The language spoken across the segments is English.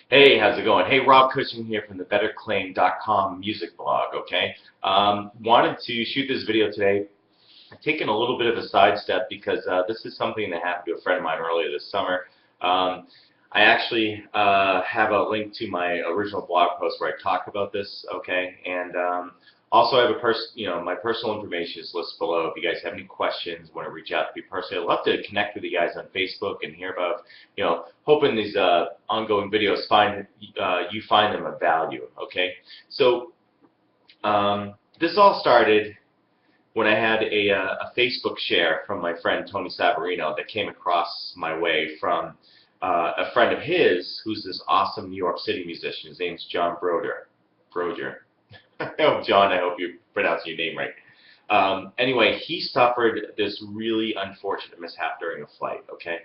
Hey, how's it going? Hey, Rob Cushing here from the BetterClaim.com music blog, okay? Wanted to shoot this video today. I've taken a little bit of a sidestep because this is something that happened to a friend of mine earlier this summer. I actually have a link to my original blog post where I talk about this, okay? And also, I have my personal information is listed below. If you guys have any questions, want to reach out to me personally, I'd love to connect with you guys on Facebook and hear about, hoping these ongoing videos you find them of value. Okay, so this all started when I had a Facebook share from my friend Tony Savarino that came across my way from a friend of his who's this awesome New York City musician. His name's John Broder. Oh, John, I hope you're pronouncing your name right. Anyway, he suffered this really unfortunate mishap during a flight, okay?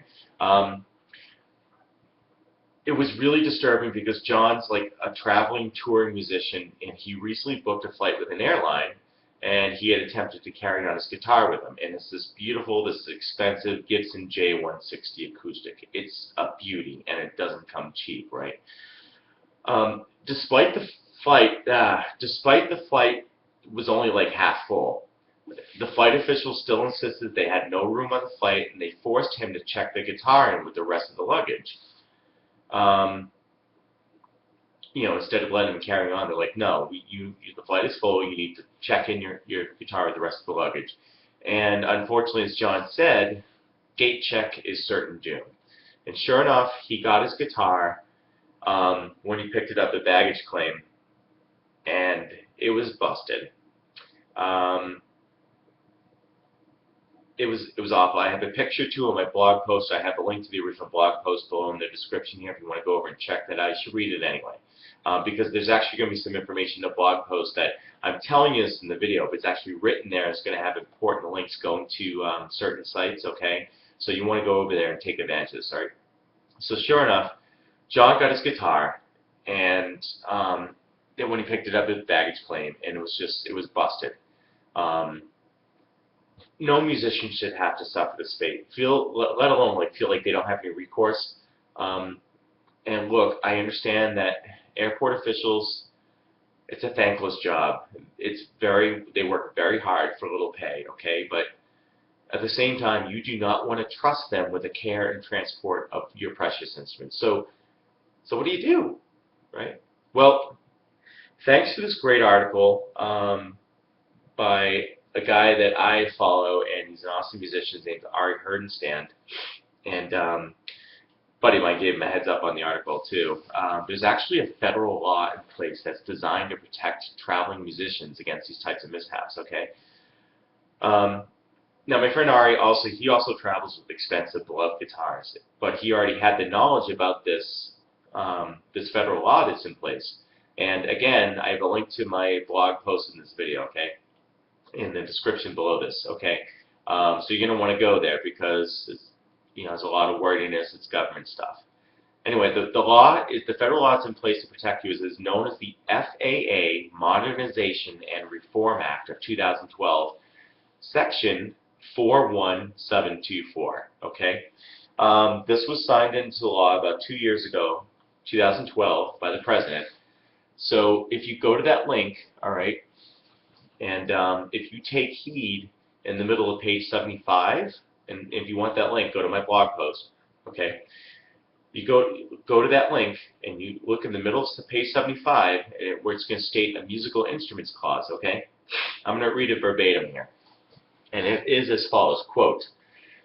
It was really disturbing because John's like a traveling touring musician, and he recently booked a flight with an airline, and he had attempted to carry on his guitar with him. And it's this beautiful, this expensive Gibson J160 acoustic. It's a beauty, and it doesn't come cheap, right? Despite the flight was only like half full, the flight officials still insisted they had no room on the flight, and they forced him to check the guitar in with the rest of the luggage. Instead of letting him carry on, they're like, no, the flight is full, you need to check in your guitar with the rest of the luggage. And unfortunately, as John said, gate check is certain doom. And sure enough, he got his guitar when he picked it up at baggage claim, and it was busted. It was awful. I have a picture too on my blog post. I have a link to the original blog post below in the description here if you want to go over and check that out. You should read it anyway, because there's actually going to be some information in the blog post that I'm telling you this in the video, but it's actually written there. It's going to have important links going to certain sites, okay? So you want to go over there and take advantage of this, all right? So sure enough, John got his guitar, and then when he picked it up at baggage claim, and it was busted. No musician should have to suffer this fate, let alone feel like they don't have any recourse. And look, I understand that airport officials, it's a thankless job. They work very hard for little pay, okay? But at the same time, you do not want to trust them with the care and transport of your precious instruments. So what do? Right? Well, thanks to this great article by a guy that I follow, and he's an awesome musician. His name's Ari Herdenstand, and buddy of mine gave him a heads up on the article too. There's actually a federal law in place that's designed to protect traveling musicians against these types of mishaps. Okay. Now, my friend Ari also travels with expensive, beloved guitars, but he already had the knowledge about this federal law that's in place. And again, I have a link to my blog post in this video, okay, in the description below this, okay. So you're going to want to go there because there's a lot of wordiness. It's government stuff. Anyway, the federal law that's in place to protect you is known as the FAA Modernization and Reform Act of 2012, Section 41724. Okay, this was signed into law about 2 years ago, 2012, by the president. So if you go to that link, all right, and if you take heed in the middle of page 75, and if you want that link, go to my blog post. Okay, you go to that link and you look in the middle of page 75, where it's going to state a musical instruments clause. Okay, I'm going to read it verbatim here. And it is as follows, quote,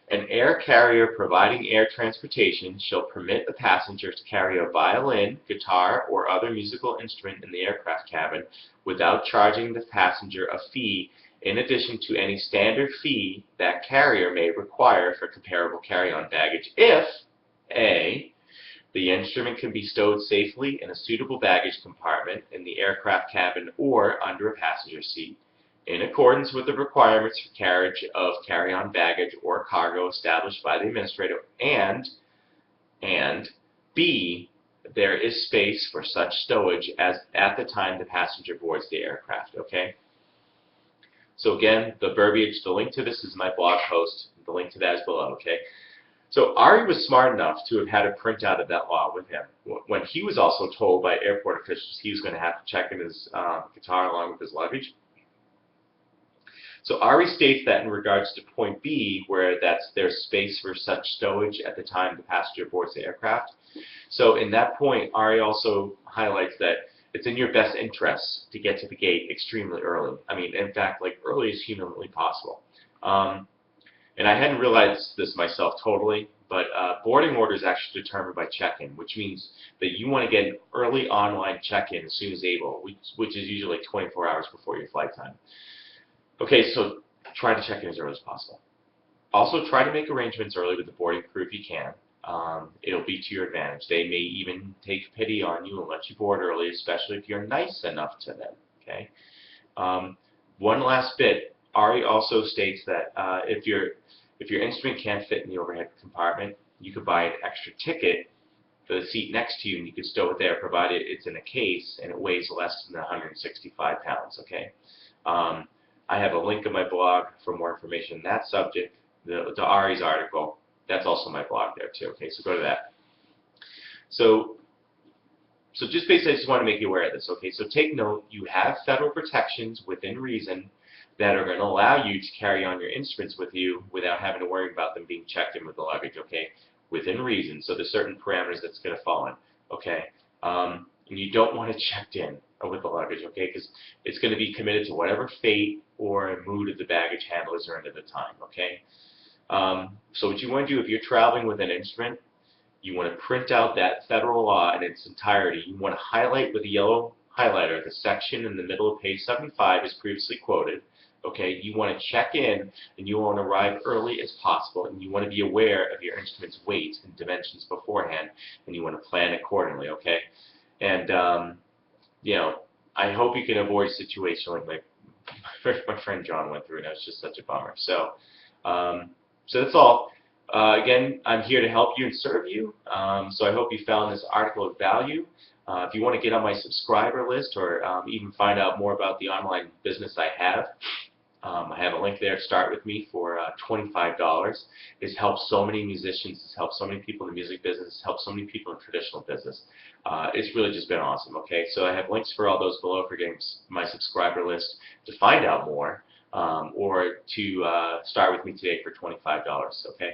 "An air carrier providing air transportation shall permit the passenger to carry a violin, guitar, or other musical instrument in the aircraft cabin without charging the passenger a fee in addition to any standard fee that carrier may require for comparable carry-on baggage if, A, the instrument can be stowed safely in a suitable baggage compartment in the aircraft cabin or under a passenger seat, in accordance with the requirements for carriage of carry-on baggage or cargo established by the administrator, and B, there is space for such stowage as at the time the passenger boards the aircraft." Okay? So again, the verbiage, the link to this is my blog post. The link to that is below. Okay? So Ari was smart enough to have had a printout of that law with him. When he was also told by airport officials he was going to have to check in his guitar along with his luggage. So Ari states that in regards to point B, where there's space for such stowage at the time the passenger boards the aircraft. So in that point, Ari also highlights that it's in your best interest to get to the gate extremely early. I mean, in fact, like early as humanly possible. And I hadn't realized this myself totally, but boarding order is actually determined by check-in, which means that you want to get an early online check-in as soon as able, which is usually 24 hours before your flight time. Okay, so try to check in as early as possible. Also, try to make arrangements early with the boarding crew if you can. It'll be to your advantage. They may even take pity on you and let you board early, especially if you're nice enough to them. Okay. One last bit. Ari also states that if your instrument can't fit in the overhead compartment, you could buy an extra ticket for the seat next to you, and you could stow it there, provided it's in a case and it weighs less than 165 pounds. Okay. I have a link in my blog for more information on that subject. The Ari's article, that's also my blog there too. Okay, so go to that. So just basically, I just want to make you aware of this. Okay, so take note, you have federal protections within reason that are going to allow you to carry on your instruments with you without having to worry about them being checked in with the luggage. Okay, within reason. So there's certain parameters that's going to fall in. Okay, and you don't want it checked in with the luggage. Okay, because it's going to be committed to whatever fate or mood of the baggage handlers are in at the time. Okay. So what you want to do if you're traveling with an instrument, you want to print out that federal law in its entirety. You want to highlight with a yellow highlighter the section in the middle of page 75 as previously quoted. Okay, you want to check in and you want to arrive early as possible, and you want to be aware of your instrument's weight and dimensions beforehand, and you want to plan accordingly. Okay, and you know, I hope you can avoid a situation like my friend John went through, and it was just such a bummer. So that's all. Again, I'm here to help you and serve you. So I hope you found this article of value. If you want to get on my subscriber list or even find out more about the online business I have a link there. Start with me for $25. It's helped so many musicians. It's helped so many people in the music business. It's helped so many people in traditional business. It's really just been awesome. Okay, so I have links for all those below for getting my subscriber list to find out more. Or to start with me today for $25, okay?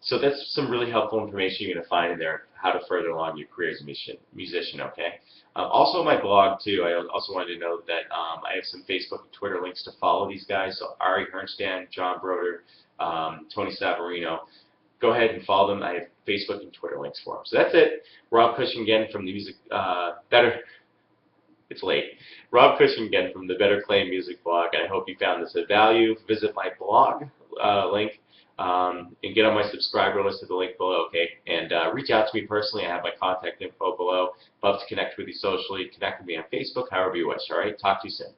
So that's some really helpful information you're going to find in there, how to further along your career as a musician, okay? Also my blog, too, I also wanted to note that I have some Facebook and Twitter links to follow these guys, so Ari Hernstam, John Broder, Tony Savarino. Go ahead and follow them. I have Facebook and Twitter links for them. So that's it. Rob Cushing again from the Music It's late. Rob Cushing again from the Better Clay Music blog. I hope you found this of value. Visit my blog link and get on my subscriber list at the link below, okay? And reach out to me personally. I have my contact info below. Love to connect with you socially. Connect with me on Facebook, however you wish, all right? Talk to you soon.